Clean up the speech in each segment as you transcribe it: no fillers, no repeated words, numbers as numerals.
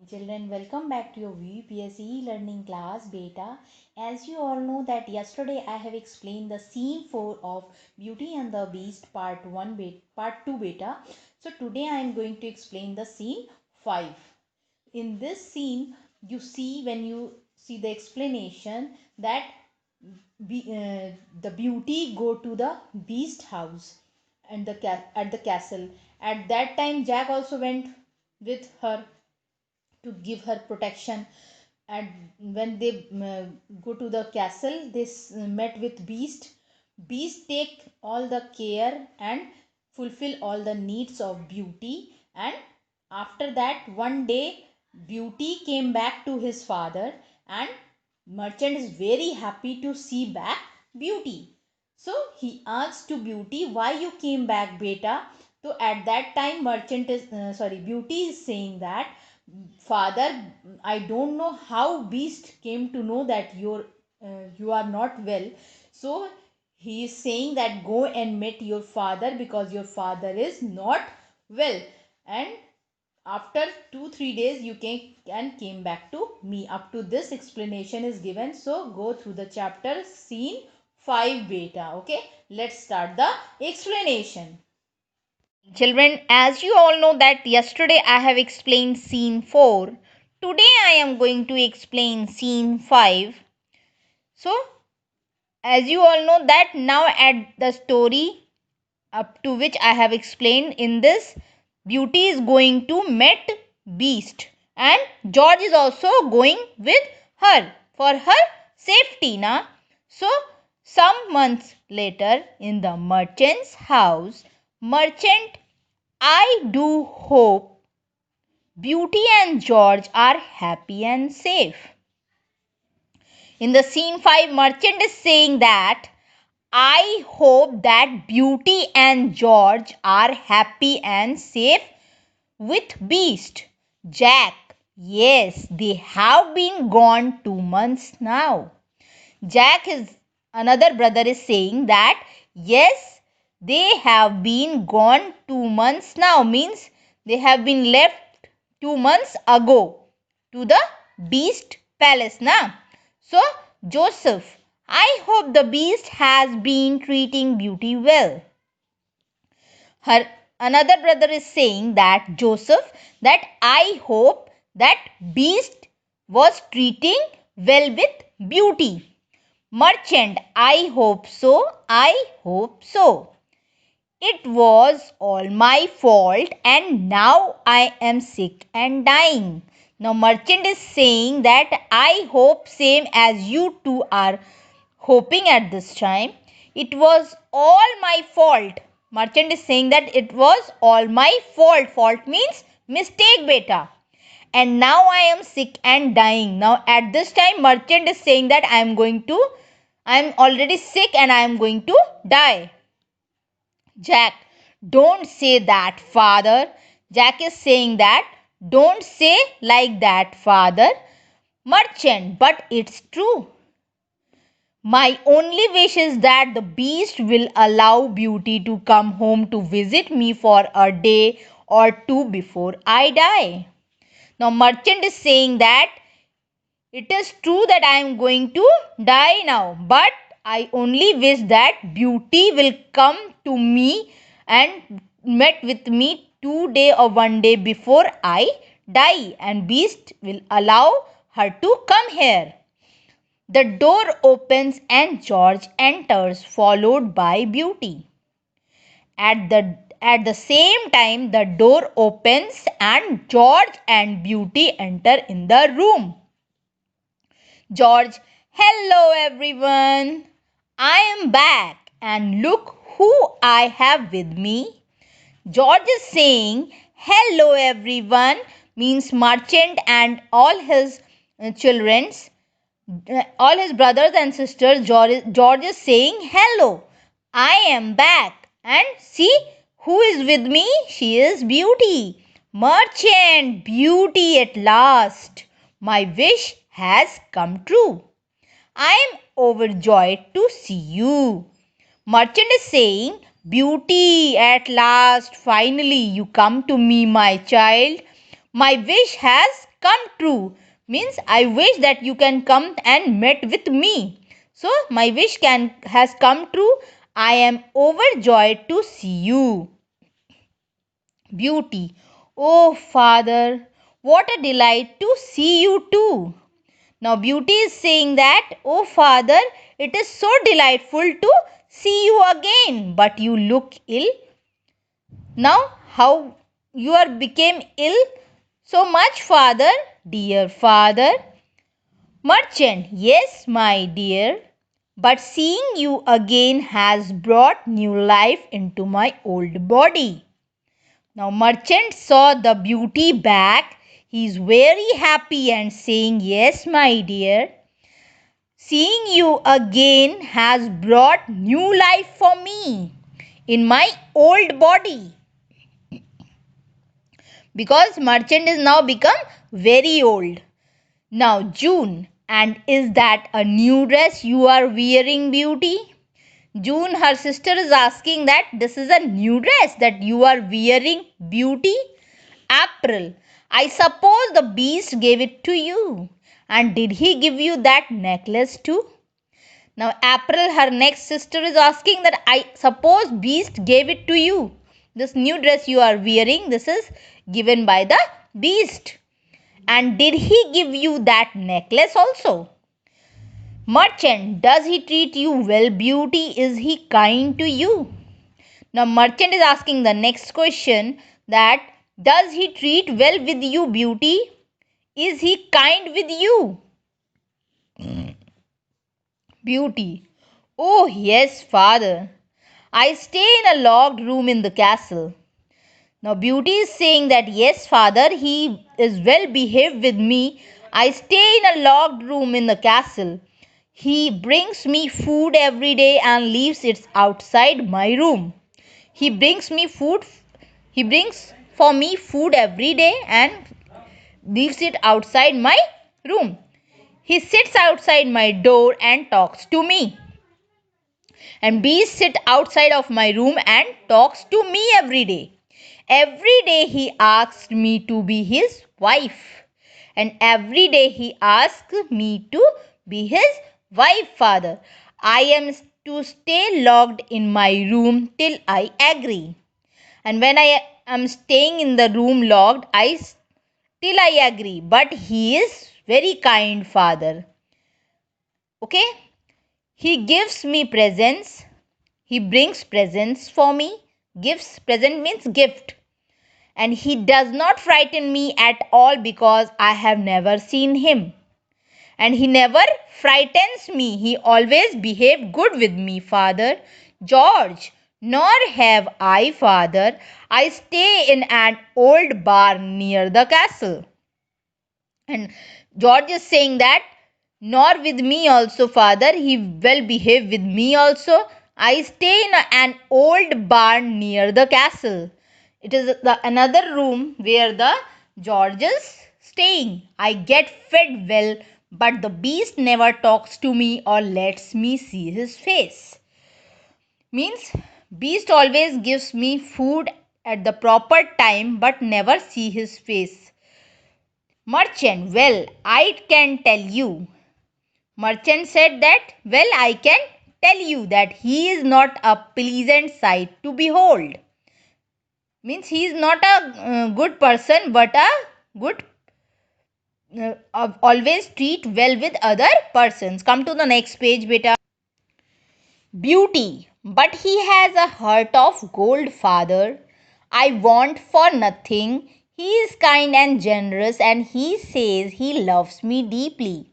Children, welcome back to your VPSE learning class beta. As you all know that yesterday I have explained the scene 4 of Beauty and the Beast part 1 beta, part 2 beta. So today I am going to explain the scene 5. In this scene you see, when you see the explanation, that the Beauty go to the Beast house and at the castle. At that time Jack also went with her to give her protection. And when they go to the castle, they met with Beast take all the care and fulfill all the needs of Beauty. And after that, one day Beauty came back to his father, and merchant is very happy to see back Beauty. So he asks to Beauty, why you came back, beta? So at that time merchant is Beauty is saying that, father, I don't know how Beast came to know that you are not well. So he is saying that go and meet your father, because your father is not well. And after 2-3 days you can came back to me. Up to this explanation is given. So go through the chapter scene 5 beta. Okay, let's start the explanation. Children, as you all know that yesterday I have explained scene 4. Today I am going to explain scene 5. So, as you all know that now at the story up to which I have explained in this, Beauty is going to meet Beast and George is also going with her for her safety na. So, some months later in the merchant's house, merchant, I do hope Beauty and George are happy and safe. In the scene 5, merchant is saying that I hope that Beauty and George are happy and safe with Beast. Jack, yes, they have been gone 2 months now. Jack, his another brother, is saying that yes, they have been gone 2 months now, means they have been left 2 months ago to the Beast palace na. So Joseph, I hope the Beast has been treating Beauty well. Her another brother is saying that Joseph, that I hope that Beast was treating well with Beauty. Merchant, I hope so, I hope so. It was all my fault and now I am sick and dying. Now merchant is saying that I hope same as you two are hoping at this time. It was all my fault. Merchant is saying that it was all my fault. Fault means mistake, beta. And now I am sick and dying. Now at this time merchant is saying that I am already sick and I am going to die. Jack, don't say that, father. Jack is saying that, don't say like that, father. Merchant, but it's true. My only wish is that the Beast will allow Beauty to come home to visit me for a day or two before I die. Now, merchant is saying that it is true that I am going to die now, but I only wish that Beauty will come to me and met with me 2 day or 1 day before I die, and Beast will allow her to come here. The door opens and George enters, followed by Beauty. At the same time, the door opens and George and Beauty enter in the room. George, hello everyone. I am back and look who I have with me. George is saying hello everyone, means merchant and all his children, all his brothers and sisters. George is saying hello. I am back and see who is with me. She is Beauty. Merchant, Beauty at last. My wish has come true. I am overjoyed to see you. Merchant is saying, Beauty, at last, finally, you come to me, my child. My wish has come true. Means I wish that you can come and meet with me. So my wish has come true. I am overjoyed to see you. Beauty. Oh, Father, what a delight to see you too. Now, Beauty is saying that, oh, Father, it is so delightful to see you again, but you look ill. Now, how you are became ill so much, Father? Dear Father. Merchant. Yes, my dear, but seeing you again has brought new life into my old body. Now Merchant saw the Beauty back. He is very happy and saying, yes, my dear, seeing you again has brought new life for me in my old body. Because Merchant is now become very old. Now June. And is that a new dress you are wearing, Beauty? June, her sister, is asking that this is a new dress that you are wearing, Beauty. April. I suppose the beast gave it to you. And did he give you that necklace too? Now April, her next sister, is asking that I suppose beast gave it to you. This new dress you are wearing, this is given by the beast. And did he give you that necklace also? Merchant, does he treat you well, Beauty? Is he kind to you? Now Merchant is asking the next question that does he treat well with you, Beauty? Is he kind with you? Beauty. Oh yes, Father. I stay in a locked room in the castle. Now Beauty is saying that yes, Father, he is well behaved with me. I stay in a locked room in the castle. He brings me food every day and leaves it outside my room. He brings for me food every day and leaves it outside my room. He sits outside my door and talks to me. And bees sit outside of my room and talks to me every day. Every day he asks me to be his wife. And every day he asks me to be his wife, Father. I am to stay locked in my room till I agree. And when I am staying in the room locked, till I agree. But he is very kind, Father. Okay? He gives me presents. He brings presents for me. Present means gift. And he does not frighten me at all because I have never seen him. And he never frightens me. He always behaved good with me, Father. George, nor have I, Father. I stay in an old barn near the castle. And George is saying that, nor with me also, Father. He well behaved with me also. I stay in an old barn near the castle. It is another room where the George is staying. I get fed well, but the beast never talks to me or lets me see his face. Means beast always gives me food at the proper time but never see his face. Merchant, well, I can tell you. Merchant said that, well, I can tell you that he is not a pleasant sight to behold. Means he is not a good person but a good always treat well with other persons. Come to the next page, beta. Beauty, but he has a heart of gold, Father. I want for nothing. He is kind and generous and he says he loves me deeply.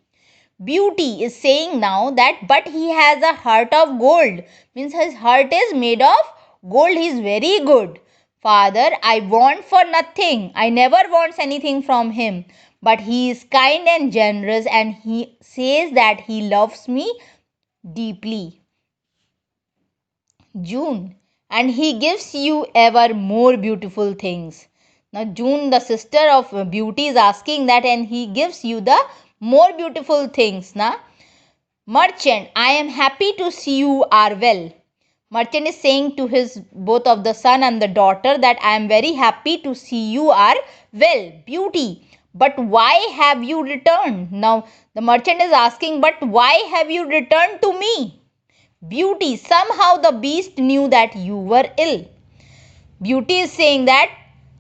Beauty is saying now that but he has a heart of gold. Means his heart is made of gold. He is very good. Father, I want for nothing. I never want anything from him. But he is kind and generous and he says that he loves me deeply. June, and he gives you ever more beautiful things. Now June, the sister of Beauty, is asking that and he gives you the more beautiful things. Now Merchant, I am happy to see you are well. Merchant is saying to his both of the son and the daughter that I am very happy to see you are well. Beauty, but why have you returned? Now the merchant is asking, but why have you returned to me? Beauty, somehow the beast knew that you were ill. Beauty is saying that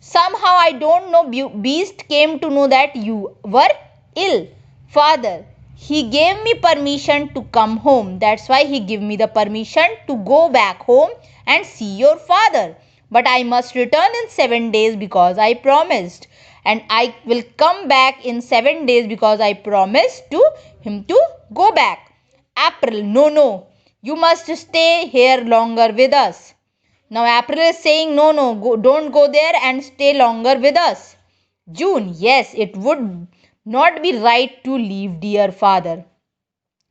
somehow I don't know, beast came to know that you were ill. Father, he gave me permission to come home. That's why he gave me the permission to go back home and see your father. But I must return in 7 days because I promised. And I will come back in 7 days because I promised to him to go back. April, no. You must stay here longer with us. Now April is saying, no, don't go there and stay longer with us. June, yes, it would not be right to leave dear father.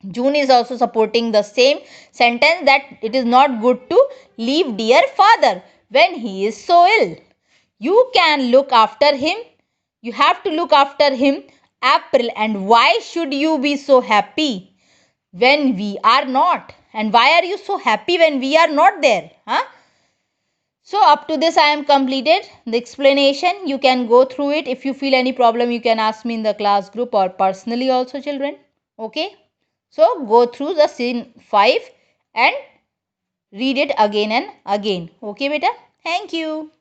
June is also supporting the same sentence that it is not good to leave dear father when he is so ill. You can look after him. You have to look after him, April. And why should you be so happy when we are not? And why are you so happy when we are not there? Huh? So up to this I am completed the explanation. You can go through it. If you feel any problem, you can ask me in the class group or personally also, children. Okay. So go through the scene 5 and read it again and again. Okay beta. Thank you.